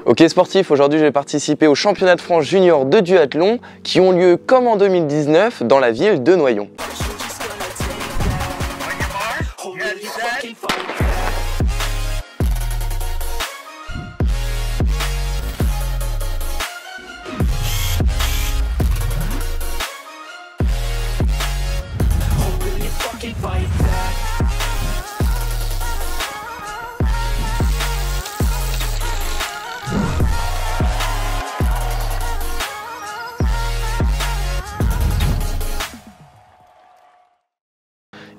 Ok sportif, aujourd'hui je vais participer aux championnats de France junior de duathlon qui ont lieu comme en 2019 dans la ville de Noyon.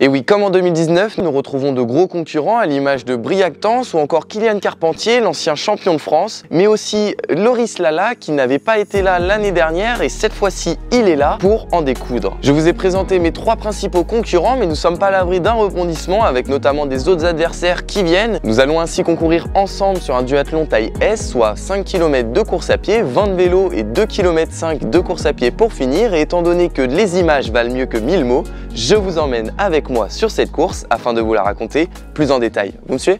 Et oui, comme en 2019, nous retrouvons de gros concurrents à l'image de Briactance ou encore Kylian Carpentier, l'ancien champion de France, mais aussi Loris Lala qui n'avait pas été là l'année dernière et cette fois-ci il est là pour en découdre. Je vous ai présenté mes 3 principaux concurrents, mais nous ne sommes pas à l'abri d'un rebondissement avec notamment des autres adversaires qui viennent. Nous allons ainsi concourir ensemble sur un duathlon taille S, soit 5 km de course à pied, 20 de vélo et 2,5 km de course à pied pour finir. Et étant donné que les images valent mieux que 1000 mots, je vous emmène avec moi sur cette course afin de vous la raconter plus en détail. Vous me suivez ?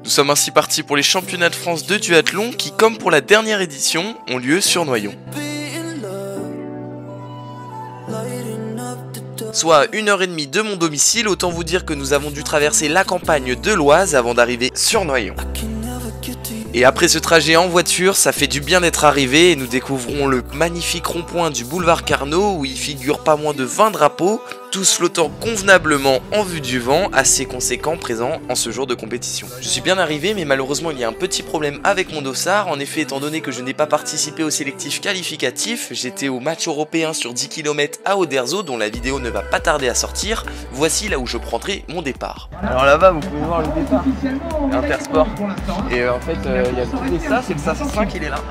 Nous sommes ainsi partis pour les championnats de France de duathlon qui, comme pour la dernière édition, ont lieu sur Noyon. Soit à 1h30 de mon domicile, autant vous dire que nous avons dû traverser la campagne de l'Oise avant d'arriver sur Noyon. Et après ce trajet en voiture, ça fait du bien d'être arrivé et nous découvrons le magnifique rond-point du boulevard Carnot où il figure pas moins de 20 drapeaux, tous flottant convenablement en vue du vent, assez conséquent présent en ce jour de compétition. Je suis bien arrivé, mais malheureusement il y a un petit problème avec mon dossard. En effet, étant donné que je n'ai pas participé au sélectif qualificatif, j'étais au match européen sur 10 km à Oderzo, dont la vidéo ne va pas tarder à sortir. Voici là où je prendrai mon départ. Alors là-bas, vous pouvez voir le départ Intersport. Et en fait, il y a tout ça, c'est le SAS 5, il est là.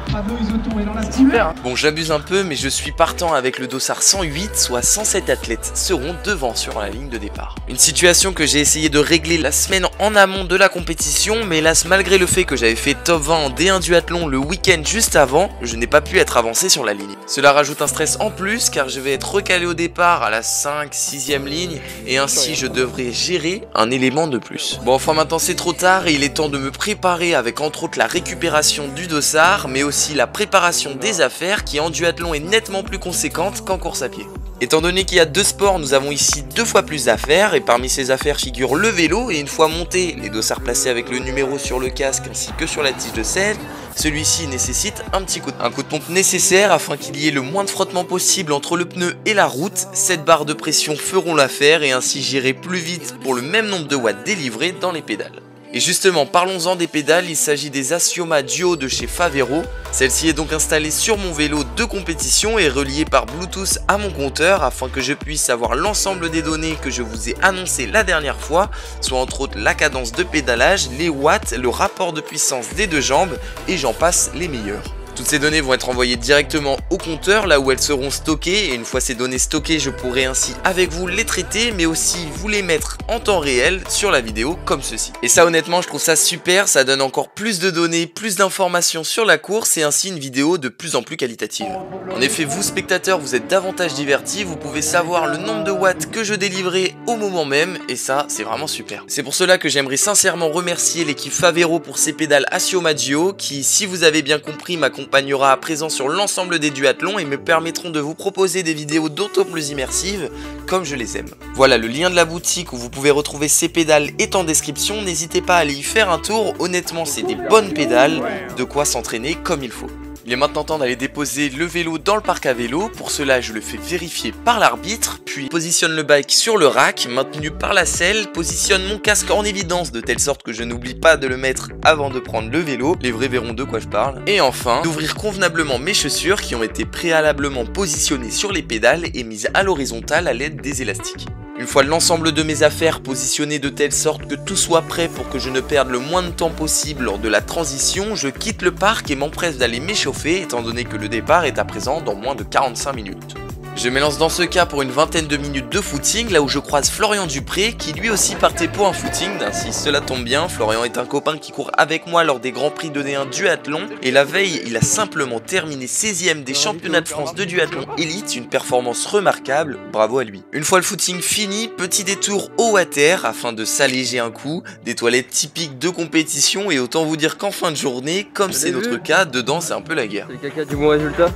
C'est super. Hein. Bon, j'abuse un peu, mais je suis partant avec le dossard 108, soit 107 athlètes seront devant sur la ligne de départ. Une situation que j'ai essayé de régler la semaine en amont de la compétition, mais hélas, malgré le fait que j'avais fait top 20 en D1 duathlon le week-end juste avant, je n'ai pas pu être avancé sur la ligne. Cela rajoute un stress en plus car je vais être recalé au départ à la 5-6e ligne et ainsi je devrais gérer un élément de plus. Bon, enfin maintenant c'est trop tard et il est temps de me préparer avec entre autres la récupération du dossard, mais aussi la préparation des affaires qui en duathlon est nettement plus conséquente qu'en course à pied. Étant donné qu'il y a 2 sports, nous avons ici 2 fois plus d'affaires et parmi ces affaires figure le vélo et une fois monté, les dossards placés avec le numéro sur le casque ainsi que sur la tige de selle, celui-ci nécessite un petit coup de pompe nécessaire afin qu'il y ait le moins de frottement possible entre le pneu et la route. 7 barres de pression feront l'affaire et ainsi j'irai plus vite pour le même nombre de watts délivrés dans les pédales. Et justement, parlons-en des pédales, il s'agit des Asioma Duo de chez Favero. Celle-ci est donc installée sur mon vélo de compétition et reliée par Bluetooth à mon compteur afin que je puisse avoir l'ensemble des données que je vous ai annoncées la dernière fois, soit entre autres la cadence de pédalage, les watts, le rapport de puissance des 2 jambes et j'en passe les meilleurs. Toutes ces données vont être envoyées directement au compteur, là où elles seront stockées, et une fois ces données stockées, je pourrai ainsi avec vous les traiter, mais aussi vous les mettre en temps réel sur la vidéo comme ceci. Et ça honnêtement, je trouve ça super, ça donne encore plus de données, plus d'informations sur la course, et ainsi une vidéo de plus en plus qualitative. En effet, vous spectateurs, vous êtes davantage divertis, vous pouvez savoir le nombre de watts que je délivrais au moment même, et ça, c'est vraiment super. C'est pour cela que j'aimerais sincèrement remercier l'équipe Favero pour ces pédales Asioma Duo, qui, si vous avez bien compris, m'accompagnera à présent sur l'ensemble des duathlons et me permettront de vous proposer des vidéos d'autant plus immersives comme je les aime. Voilà, le lien de la boutique où vous pouvez retrouver ces pédales est en description, n'hésitez pas à aller y faire un tour, honnêtement c'est des bonnes pédales, de quoi s'entraîner comme il faut. Il est maintenant temps d'aller déposer le vélo dans le parc à vélo. Pour cela, je le fais vérifier par l'arbitre, puis positionne le bike sur le rack, maintenu par la selle, positionne mon casque en évidence de telle sorte que je n'oublie pas de le mettre avant de prendre le vélo. Les vrais verront de quoi je parle. Et enfin, d'ouvrir convenablement mes chaussures qui ont été préalablement positionnées sur les pédales et mises à l'horizontale à l'aide des élastiques. Une fois l'ensemble de mes affaires positionnées de telle sorte que tout soit prêt pour que je ne perde le moins de temps possible lors de la transition, je quitte le parc et m'empresse d'aller m'échauffer étant donné que le départ est à présent dans moins de 45 minutes. Je m'élance dans ce cas pour une vingtaine de minutes de footing, là où je croise Florian Dupré qui lui aussi partait pour un footing. Ainsi cela tombe bien, Florian est un copain qui court avec moi lors des Grands Prix de D1 duathlon et la veille il a simplement terminé 16e des championnats de France de duathlon élite, une performance remarquable, bravo à lui. Une fois le footing fini, petit détour au water afin de s'alléger un coup, des toilettes typiques de compétition et autant vous dire qu'en fin de journée, comme c'est notre cas, dedans c'est un peu la guerre. C'est le caca du bon résultat.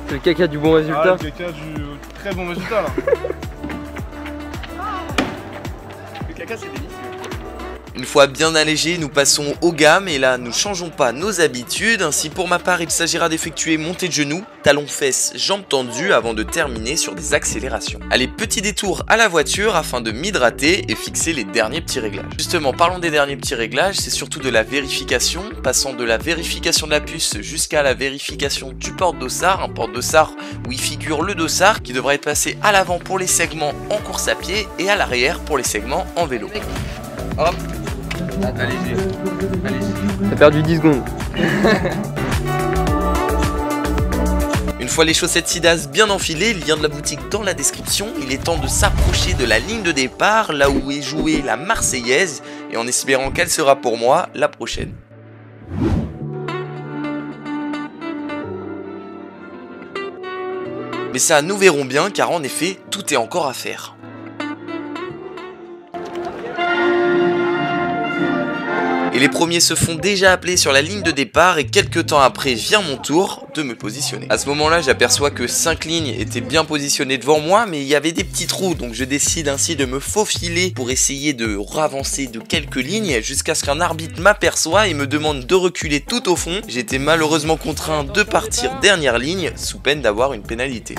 C'est le caca du bon résultat. Ah, le caca du très bon résultat là. Le caca c'est délicieux. Une fois bien allégé, nous passons aux gammes et là nous changeons pas nos habitudes. Ainsi pour ma part il s'agira d'effectuer montée de genoux, talons fesses, jambes tendues avant de terminer sur des accélérations. Allez, petit détour à la voiture afin de m'hydrater et fixer les derniers petits réglages. Justement, parlons des derniers petits réglages, c'est surtout de la vérification, passant de la vérification de la puce jusqu'à la vérification du porte-dossard, un porte-dossard où il figure le dossard qui devra être passé à l'avant pour les segments en course à pied et à l'arrière pour les segments en vélo. Hop. Allez-y. T'as perdu 10 secondes. Une fois les chaussettes Sidas bien enfilées, le lien de la boutique dans la description, il est temps de s'approcher de la ligne de départ, là où est jouée la Marseillaise, et en espérant qu'elle sera pour moi la prochaine. Mais ça, nous verrons bien, car en effet, tout est encore à faire. Et les premiers se font déjà appeler sur la ligne de départ et quelques temps après vient mon tour de me positionner. À ce moment-là, j'aperçois que 5 lignes étaient bien positionnées devant moi, mais il y avait des petits trous, donc je décide ainsi de me faufiler pour essayer de ravancer de quelques lignes jusqu'à ce qu'un arbitre m'aperçoive et me demande de reculer tout au fond. J'étais malheureusement contraint de partir dernière ligne sous peine d'avoir une pénalité.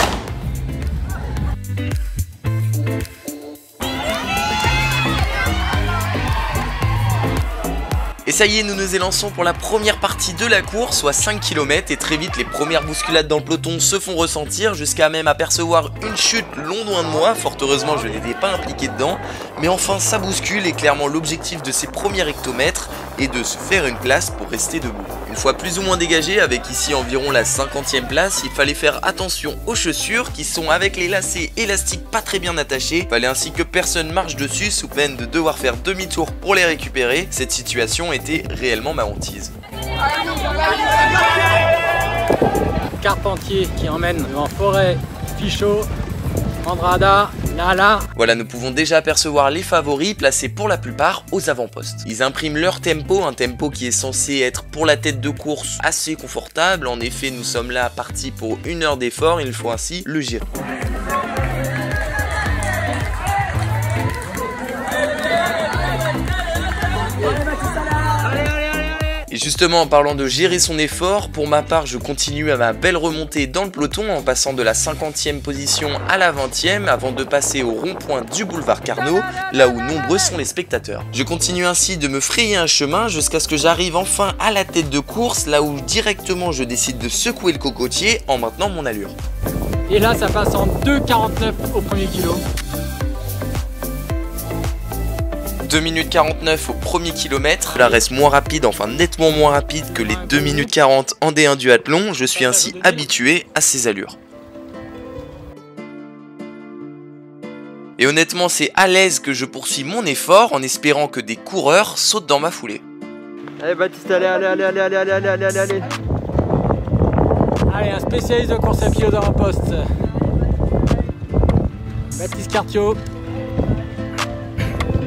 Et ça y est, nous nous élançons pour la première partie de la course, soit 5 km, et très vite les premières bousculades dans le peloton se font ressentir, jusqu'à même apercevoir une chute loin de moi. Fort heureusement, je n'étais pas impliqué dedans, mais enfin ça bouscule et clairement l'objectif de ces premiers hectomètres est de se faire une place pour rester debout. Une fois plus ou moins dégagé, avec ici environ la 50e place, il fallait faire attention aux chaussures qui sont avec les lacets élastiques pas très bien attachés. Il fallait ainsi que personne marche dessus sous peine de devoir faire demi-tour pour les récupérer. Cette situation était réellement ma hantise. Carpentier qui emmène en forêt, Fichot, Andrada, Lala. Voilà, nous pouvons déjà apercevoir les favoris placés pour la plupart aux avant-postes. Ils impriment leur tempo, un tempo qui est censé être pour la tête de course assez confortable. En effet, nous sommes là partis pour 1 heure d'effort, il faut ainsi le gérer. Et justement, en parlant de gérer son effort, pour ma part, je continue à ma belle remontée dans le peloton en passant de la 50e position à la 20e avant de passer au rond-point du boulevard Carnot, là où nombreux sont les spectateurs. Je continue ainsi de me frayer un chemin jusqu'à ce que j'arrive enfin à la tête de course, là où directement je décide de secouer le cocotier en maintenant mon allure. Et là, ça passe en 2,49 au premier kilo. 2 minutes 49 au premier kilomètre, cela reste moins rapide, enfin nettement moins rapide que les 2 minutes 40 en D1 duathlon, je suis ainsi habitué à ces allures. Et honnêtement c'est à l'aise que je poursuis mon effort en espérant que des coureurs sautent dans ma foulée. Allez Baptiste, allez. Allez, un spécialiste de course à pied aux avant-postes. Baptiste Cartiot.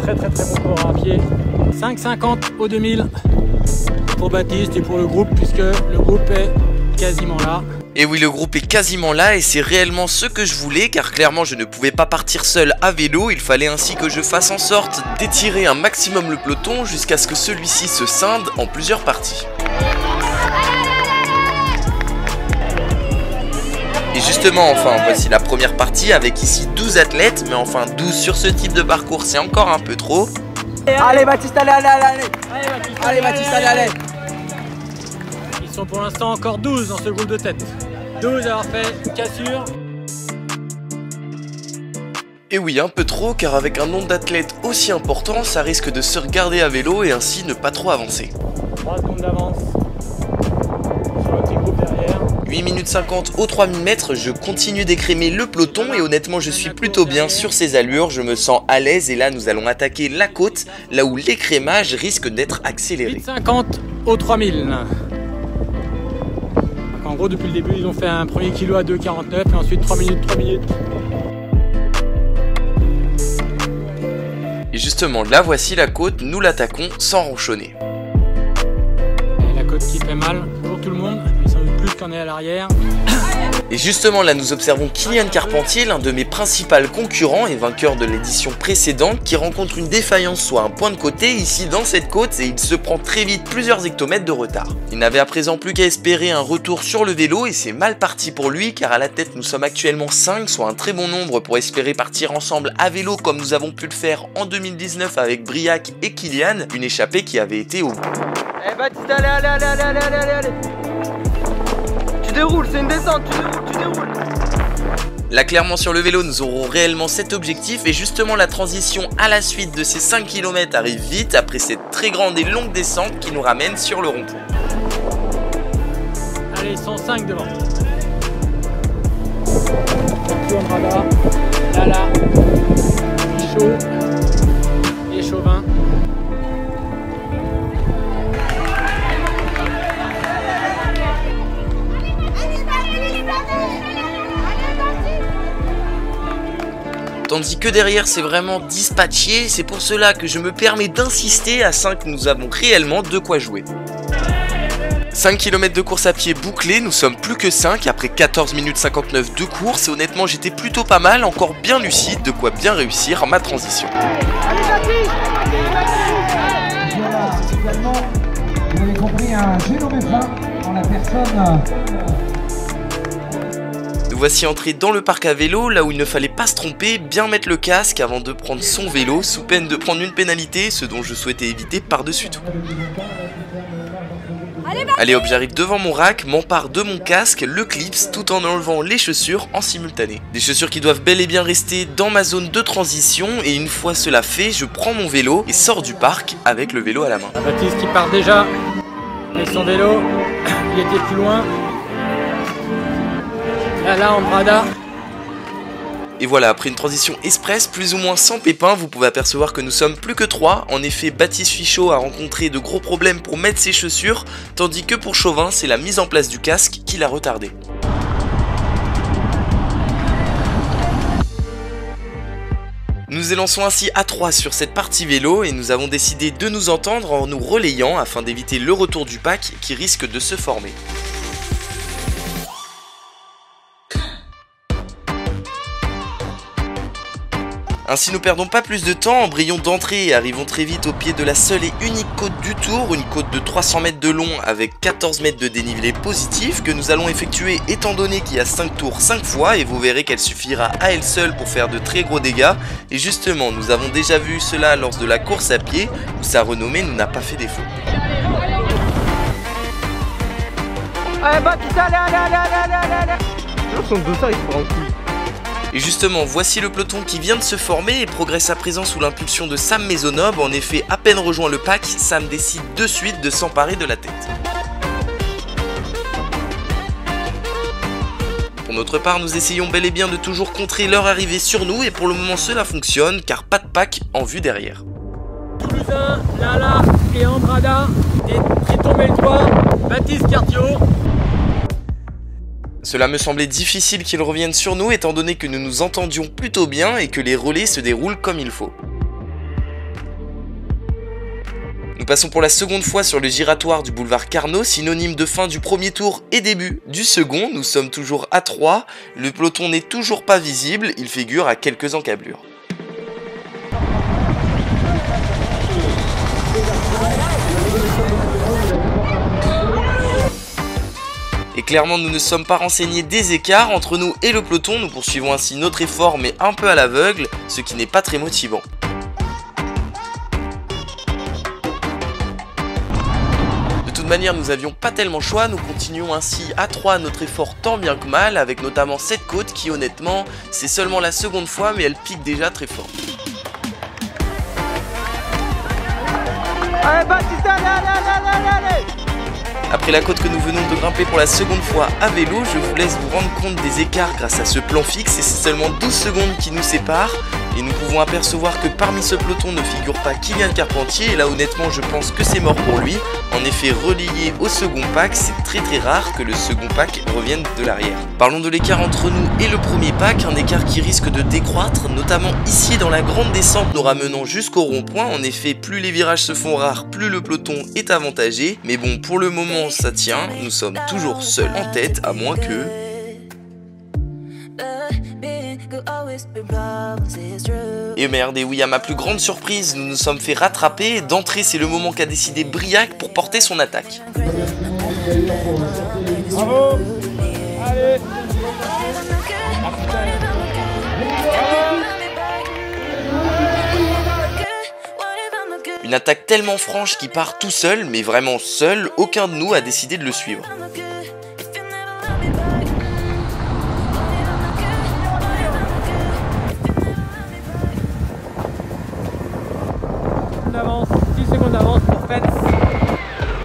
Très bon coureur à pied. 5,50 au 2000 pour Baptiste et pour le groupe, puisque le groupe est quasiment là. Et oui, le groupe est quasiment là et c'est réellement ce que je voulais, car clairement je ne pouvais pas partir seul à vélo. Il fallait ainsi que je fasse en sorte d'étirer un maximum le peloton jusqu'à ce que celui-ci se scinde en plusieurs parties. Et justement, enfin, voici la première partie avec ici 12 athlètes, mais enfin 12 sur ce type de parcours, c'est encore un peu trop. Allez Baptiste, allez. Allez Baptiste, allez. Ils sont pour l'instant encore 12 dans ce groupe de tête. 12 à avoir fait une cassure. Et oui, un peu trop, car avec un nombre d'athlètes aussi important, ça risque de se regarder à vélo et ainsi ne pas trop avancer. 3 secondes d'avance sur le petit groupe derrière. 8 minutes 50 aux 3000 mètres, je continue d'écrémer le peloton et honnêtement je suis plutôt bien sur ces allures, je me sens à l'aise et là nous allons attaquer la côte, là où l'écrémage risque d'être accéléré. 8,50 aux 3000. En gros depuis le début ils ont fait un premier kilo à 2,49 et ensuite 3 minutes. Et justement là voici la côte, nous l'attaquons sans ronchonner. La côte qui fait mal pour tout le monde, mais sans doute plus qu'on est à l'arrière. Et justement là nous observons Kylian Carpentier, l'un de mes principaux concurrents et vainqueur de l'édition précédente, qui rencontre une défaillance soit un point de côté ici dans cette côte et il se prend très vite plusieurs hectomètres de retard. Il n'avait à présent plus qu'à espérer un retour sur le vélo et c'est mal parti pour lui car à la tête nous sommes actuellement 5, soit un très bon nombre pour espérer partir ensemble à vélo comme nous avons pu le faire en 2019 avec Briac et Kylian, une échappée qui avait été au bout. Eh Baptiste, allez. Tu déroules, c'est une descente, tu déroules. Là clairement sur le vélo nous aurons réellement cet objectif et justement la transition à la suite de ces 5 km arrive vite après cette très grande et longue descente qui nous ramène sur le rond-point. Allez, ils sont 5 devant. Là, chaud et chauvin. Tandis que derrière c'est vraiment dispatché, c'est pour cela que je me permets d'insister, à 5 nous avons réellement de quoi jouer. 5 km de course à pied bouclée, nous sommes plus que 5 après 14 minutes 59 de course et honnêtement j'étais plutôt pas mal, encore bien lucide, de quoi bien réussir ma transition. Allez Baptiste. Voilà, également, vous avez compris, un génomètre dans la personne. Nous voici entrés dans le parc à vélo, là où il ne fallait pas se tromper, bien mettre le casque avant de prendre son vélo, sous peine de prendre une pénalité, ce dont je souhaitais éviter par-dessus tout. Allez hop, j'arrive devant mon rack, m'empare de mon casque, le clips, tout en enlevant les chaussures en simultané. Des chaussures qui doivent bel et bien rester dans ma zone de transition, et une fois cela fait, je prends mon vélo et sors du parc avec le vélo à la main. Baptiste qui part déjà avec son vélo, il était plus loin. Là, en brada. Et voilà, après une transition express, plus ou moins sans pépin, vous pouvez apercevoir que nous sommes plus que 3. En effet, Baptiste Fichot a rencontré de gros problèmes pour mettre ses chaussures, tandis que pour Chauvin, c'est la mise en place du casque qui l'a retardé. Nous élançons ainsi à 3 sur cette partie vélo et nous avons décidé de nous entendre en nous relayant afin d'éviter le retour du pack qui risque de se former. Ainsi nous perdons pas plus de temps, embrayons d'entrée et arrivons très vite au pied de la seule et unique côte du tour, une côte de 300 mètres de long avec 14 mètres de dénivelé positif que nous allons effectuer étant donné qu'il y a 5 tours 5 fois et vous verrez qu'elle suffira à elle seule pour faire de très gros dégâts. Et justement nous avons déjà vu cela lors de la course à pied où sa renommée nous n'a pas fait défaut. Allez Baptiste, allez. Son dossard il se prend en couille. Et justement, voici le peloton qui vient de se former et progresse à présent sous l'impulsion de Sam Maisonneuve. En effet, à peine rejoint le pack, Sam décide de suite de s'emparer de la tête. Pour notre part, nous essayons bel et bien de toujours contrer leur arrivée sur nous et pour le moment cela fonctionne car pas de pack en vue derrière. Toulousain, là et Ambrada et qui tombait le toit, Baptiste Cartiot. Cela me semblait difficile qu'ils reviennent sur nous étant donné que nous nous entendions plutôt bien et que les relais se déroulent comme il faut. Nous passons pour la seconde fois sur le giratoire du boulevard Carnot, synonyme de fin du premier tour et début du second. Nous sommes toujours à 3, le peloton n'est toujours pas visible, il figure à quelques encablures. Et clairement nous ne sommes pas renseignés des écarts entre nous et le peloton, nous poursuivons ainsi notre effort mais un peu à l'aveugle, ce qui n'est pas très motivant. De toute manière nous avions pas tellement le choix, nous continuons ainsi à 3 notre effort tant bien que mal, avec notamment cette côte qui honnêtement c'est seulement la seconde fois mais elle pique déjà très fort. Allez Baptiste, allez. Après la côte que nous venons de grimper pour la seconde fois à vélo, je vous laisse vous rendre compte des écarts grâce à ce plan fixe et c'est seulement 12 secondes qui nous séparent. Et nous pouvons apercevoir que parmi ce peloton ne figure pas Kylian Carpentier et là honnêtement je pense que c'est mort pour lui. En effet, relayé au second pack, c'est très rare que le second pack revienne de l'arrière. Parlons de l'écart entre nous et le premier pack, un écart qui risque de décroître, notamment ici dans la grande descente nous ramenant jusqu'au rond-point. En effet, plus les virages se font rares, plus le peloton est avantagé. Mais bon, pour le moment ça tient, nous sommes toujours seuls en tête, à moins que... Et merde, et oui, à ma plus grande surprise, nous nous sommes fait rattraper. D'entrée, c'est le moment qu'a décidé Briac pour porter son attaque. Bravo. Allez. Une attaque tellement franche qu'il part tout seul, mais vraiment seul, aucun de nous a décidé de le suivre. D'avance, 10 secondes d'avance pour Fetz.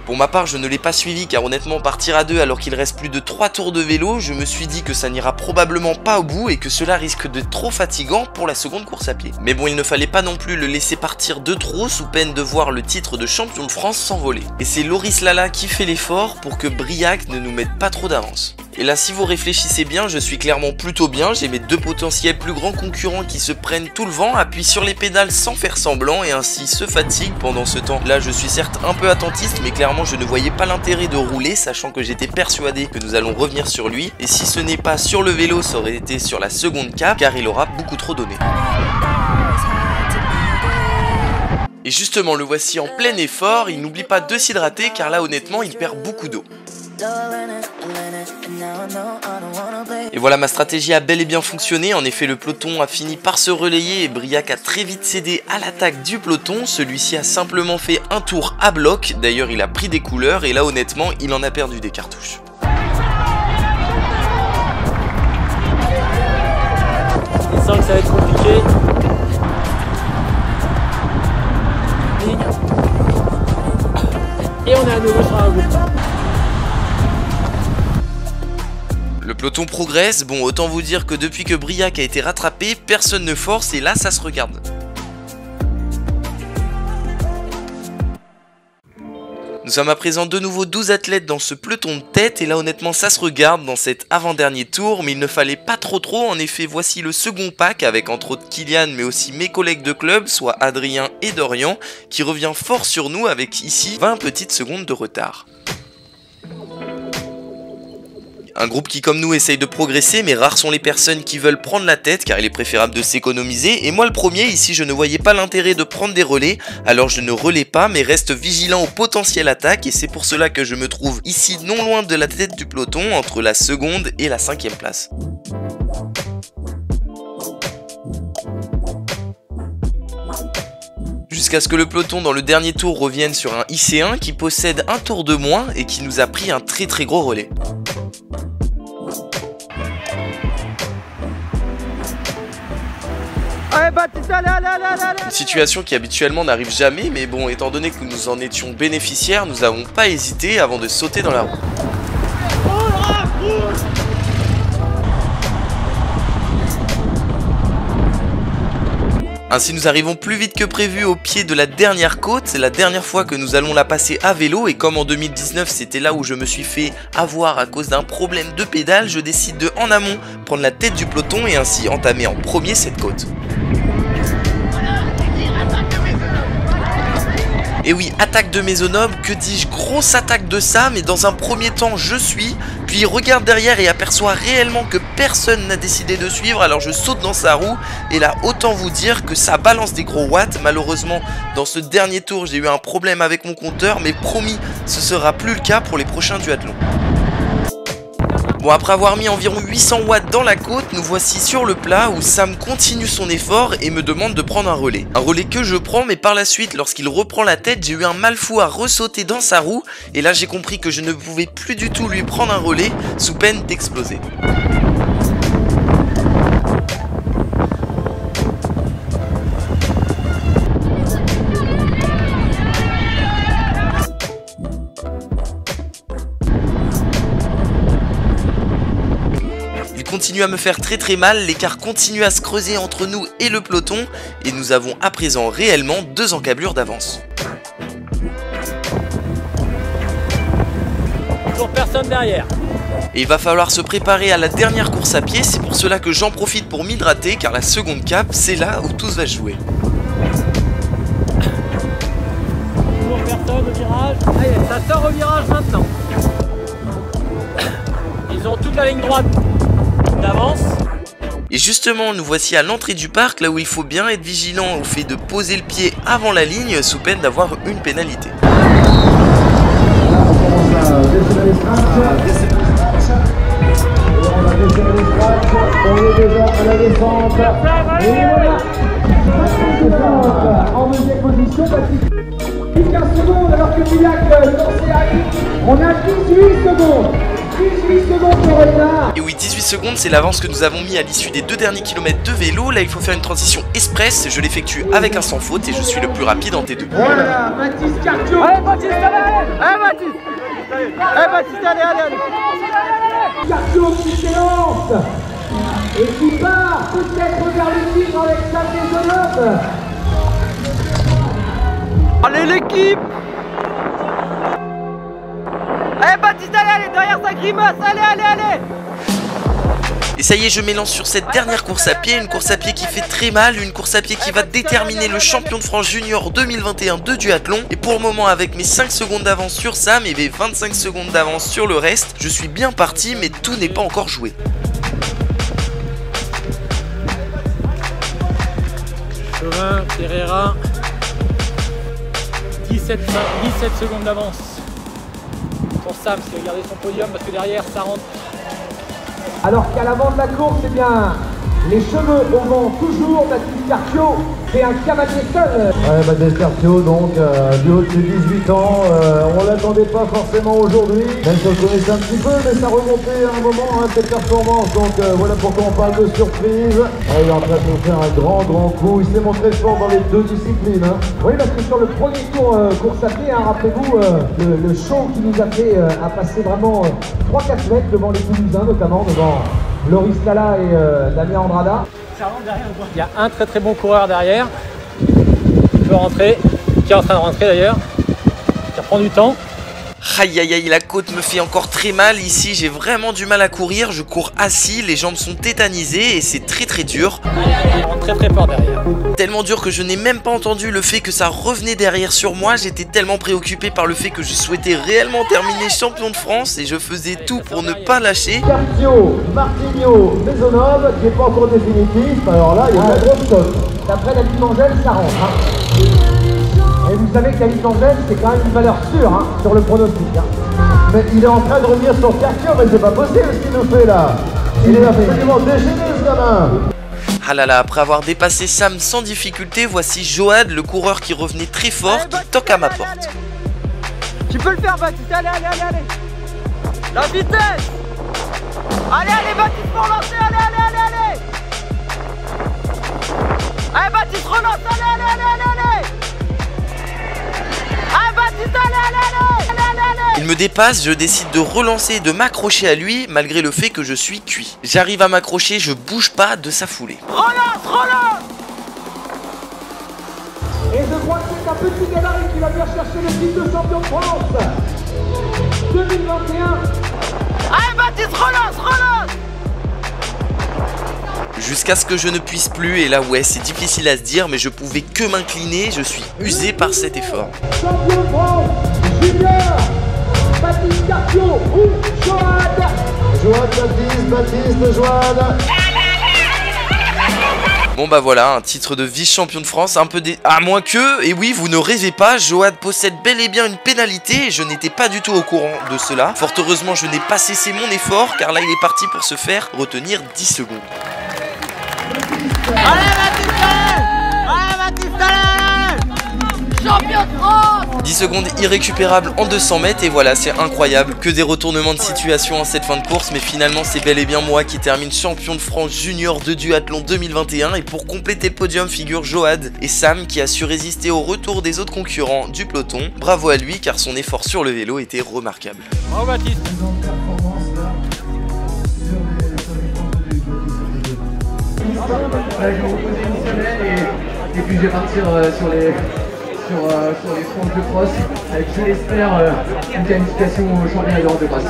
Pour ma part, je ne l'ai pas suivi car honnêtement partir à deux alors qu'il reste plus de 3 tours de vélo, je me suis dit que ça n'ira probablement pas au bout et que cela risque d'être trop fatigant pour la seconde course à pied. Mais bon, il ne fallait pas non plus le laisser partir de trop sous peine de voir le titre de champion de France s'envoler. Et c'est Loris Lala qui fait l'effort pour que Briac ne nous mette pas trop d'avance. Et là, si vous réfléchissez bien, je suis clairement plutôt bien, j'ai mes deux potentiels plus grands concurrents qui se prennent tout le vent, appuient sur les pédales sans faire semblant et ainsi se fatiguent pendant ce temps. Là, je suis certes un peu attentiste, mais clairement je ne voyais pas l'intérêt de rouler, sachant que j'étais persuadé que nous allons revenir sur lui. Et si ce n'est pas sur le vélo, ça aurait été sur la seconde cape, car il aura beaucoup trop donné. Et justement, le voici en plein effort, il n'oublie pas de s'hydrater, car là honnêtement, il perd beaucoup d'eau. Et voilà, ma stratégie a bel et bien fonctionné. En effet, le peloton a fini par se relayer et Briac a très vite cédé à l'attaque du peloton. Celui-ci a simplement fait un tour à bloc. D'ailleurs, il a pris des couleurs et là, honnêtement, il en a perdu des cartouches. Il sent que ça va être compliqué. Et on est à nouveau sur un groupe. Le peloton progresse, bon autant vous dire que depuis que Briac a été rattrapé, personne ne force et là ça se regarde. Nous sommes à présent de nouveau 12 athlètes dans ce peloton de tête et là honnêtement ça se regarde dans cet avant-dernier tour, mais il ne fallait pas trop. En effet, voici le second pack avec entre autres Kylian mais aussi mes collègues de club, soit Adrien et Dorian, qui revient fort sur nous avec ici 20 petites secondes de retard. Un groupe qui comme nous essaye de progresser, mais rares sont les personnes qui veulent prendre la tête car il est préférable de s'économiser. Et moi le premier, ici je ne voyais pas l'intérêt de prendre des relais, alors je ne relais pas mais reste vigilant aux potentielles attaques. Et c'est pour cela que je me trouve ici non loin de la tête du peloton, entre la seconde et la 5e place. Jusqu'à ce que le peloton dans le dernier tour revienne sur un IC1 qui possède un tour de moins et qui nous a pris un très gros relais. Allez Baptiste, allez. Une situation qui habituellement n'arrive jamais, mais bon, étant donné que nous en étions bénéficiaires, nous n'avons pas hésité avant de sauter dans la roue. Ainsi nous arrivons plus vite que prévu au pied de la dernière côte, c'est la dernière fois que nous allons la passer à vélo et comme en 2019 c'était là où je me suis fait avoir à cause d'un problème de pédale, je décide de en amont prendre la tête du peloton et ainsi entamer en premier cette côte. Et oui, attaque de Maisonneuve, que dis-je, grosse attaque de ça, mais dans un premier temps je suis, puis il regarde derrière et aperçoit réellement que personne n'a décidé de suivre, alors je saute dans sa roue, et là autant vous dire que ça balance des gros watts. Malheureusement dans ce dernier tour j'ai eu un problème avec mon compteur, mais promis ce sera plus le cas pour les prochains duathlons. Bon, après avoir mis environ 800 watts dans la côte, nous voici sur le plat où Sam continue son effort et me demande de prendre un relais. Un relais que je prends, mais par la suite, lorsqu'il reprend la tête, j'ai eu un mal fou à ressauter dans sa roue. Et là, j'ai compris que je ne pouvais plus du tout lui prendre un relais, sous peine d'exploser. continue à me faire très mal, l'écart continue à se creuser entre nous et le peloton et nous avons à présent réellement 2 encablures d'avance. Toujours personne derrière. Et il va falloir se préparer à la dernière course à pied, c'est pour cela que j'en profite pour m'hydrater car la seconde cape, c'est là où tout va se jouer. Toujours personne au virage. Allez, ça sort au virage maintenant. Ils ont toute la ligne droite d'avance. Et justement, nous voici à l'entrée du parc, là où il faut bien être vigilant au fait de poser le pied avant la ligne, sous peine d'avoir une pénalité. On est déjà à la descente. Et voilà. En deuxième position, Patrick. 15 secondes alors que Billac lancé arrive. On a 18 secondes. 18 secondes de retard. Et oui, 18 secondes, c'est l'avance que nous avons mis à l'issue des 2 derniers kilomètres de vélo. Là, il faut faire une transition express. Je l'effectue avec un sans faute et je suis le plus rapide en T2. Voilà, Mathis Cardio. Allez Baptiste, allez Baptiste. Allez Baptiste, allez. Cardio qui s'élance et qui part peut-être vers le titre avec sa désolante. Allez l'équipe. Allez Baptiste, allez, derrière sa grimace, allez. Et ça y est, je m'élance sur cette dernière course à pied, une course à pied qui fait très mal, une course à pied qui va déterminer le champion de France junior 2021 de duathlon. Et pour le moment, avec mes 5 secondes d'avance sur Sam et mes 25 secondes d'avance sur le reste, je suis bien parti, mais tout n'est pas encore joué. Chauvin, Pereira. 17 secondes d'avance pour Sam, qui va garder son podium parce que derrière ça rentre. Alors qu'à l'avant de la course, eh bien, les cheveux au vent toujours, Baptiste Carpio, c'est un cavalier seul. Ouais, Baptiste Carpio, donc, du haut de ses 18 ans, on ne l'attendait pas forcément aujourd'hui, même si on le connaissait un petit peu, mais ça remontait à un moment, hein, cette performance, donc voilà pourquoi on parle de surprise. Il est en train de nous faire un grand coup, il s'est montré fort dans les 2 disciplines. Hein. Oui, parce que sur le premier tour course à pied, hein, rappelez-vous, le show qui nous a fait à passer vraiment 3-4 mètres devant les Toulousains, notamment devant Loris Lala et Damien Andrada. Il y a un très bon coureur derrière qui peut rentrer, qui est en train de rentrer d'ailleurs, qui reprend du temps. Aïe aïe aïe, la côte me fait encore très mal. Ici, j'ai vraiment du mal à courir. Je cours assis, les jambes sont tétanisées et c'est très dur. Il rentre très fort derrière. Tellement dur que je n'ai même pas entendu le fait que ça revenait derrière sur moi. J'étais tellement préoccupé par le fait que je souhaitais réellement terminer champion de France et je faisais tout pour ne pas lâcher. Carpio, Martigno, Maisonneuve, qui n'est pas encore définitif. Alors là, il y a de la grosse cote. D'après David Mangel, ça rentre. Hein. Et vous savez que David Mangel, c'est quand même une valeur sûre hein, sur le pronostic. Hein. Mais il est en train de revenir sur Carpio, mais c'est pas possible ce qu'il nous fait là. Il est absolument déchaîné ce gamin. Ah là là, après avoir dépassé Sam sans difficulté, voici Joad, le coureur qui revenait très fort, qui toque à ma porte. Tu peux le faire Baptiste, allez. La vitesse. Allez Baptiste pour lancer, allez. Allez Baptiste relance, allez. Allez Baptiste, allez. Il me dépasse, je décide de relancer et de m'accrocher à lui, malgré le fait que je suis cuit. J'arrive à m'accrocher, je bouge pas de sa foulée. Relance. Et je crois que c'est un petit gabarit qui va venir chercher le titre de champion de France 2021. Allez Baptiste, relance. Jusqu'à ce que je ne puisse plus, et là ouais, c'est difficile à se dire, mais je pouvais que m'incliner, je suis usé par cet effort. Champion de France junior, Baptiste Carpio ou Joad. Baptiste, Joad. Bon bah voilà, un titre de vice-champion de France, un peu à moins que, et oui, vous ne rêvez pas, Joad possède bel et bien une pénalité, et je n'étais pas du tout au courant de cela. Fort heureusement, je n'ai pas cessé mon effort, car là il est parti pour se faire retenir 10 secondes. Allez Baptiste, champion de France. 10 secondes irrécupérables en 200 mètres et voilà, c'est incroyable. Que des retournements de situation en cette fin de course, mais finalement c'est bel et bien moi qui termine champion de France junior de duathlon 2021. Et pour compléter le podium figurent Joad et Sam qui a su résister au retour des autres concurrents du peloton. Bravo à lui car son effort sur le vélo était remarquable. Bravo Baptiste. Je vais me reposer une semaine et puis je vais partir sur les franges de cross avec, je l'espère, une qualification au championnat d'Europe de cross.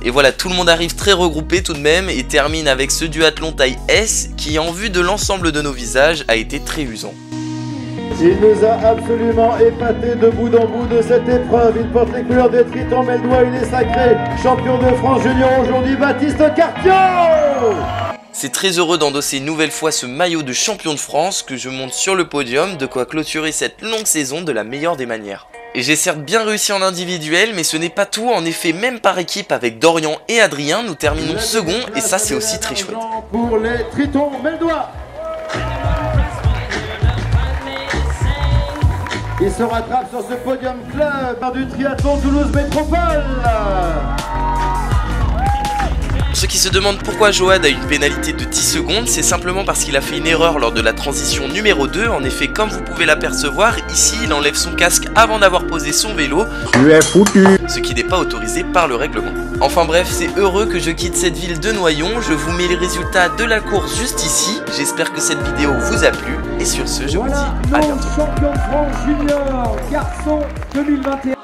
Et voilà, tout le monde arrive très regroupé tout de même et termine avec ce duathlon taille S qui, en vue de l'ensemble de nos visages, a été très usant. Il nous a absolument épaté de bout en bout de cette épreuve. Il porte les couleurs des Tritons Meldois, il est sacré champion de France junior aujourd'hui, Baptiste Cartiot. C'est très heureux d'endosser une nouvelle fois ce maillot de champion de France que je monte sur le podium, de quoi clôturer cette longue saison de la meilleure des manières. Et j'ai certes bien réussi en individuel, mais ce n'est pas tout, en effet même par équipe avec Dorian et Adrien, nous terminons second et ça c'est aussi très chouette. Pour les Tritons Meldois. Il se rattrape sur ce podium club du triathlon Toulouse Métropole. Ceux qui se demandent pourquoi Joad a une pénalité de 10 secondes, c'est simplement parce qu'il a fait une erreur lors de la transition numéro 2. En effet, comme vous pouvez l'apercevoir, ici il enlève son casque avant d'avoir posé son vélo, ce qui n'est pas autorisé par le règlement. Enfin bref, c'est heureux que je quitte cette ville de Noyon. Je vous mets les résultats de la course juste ici. J'espère que cette vidéo vous a plu et sur ce, je vous dis à bientôt. Champion de France junior garçon 2021.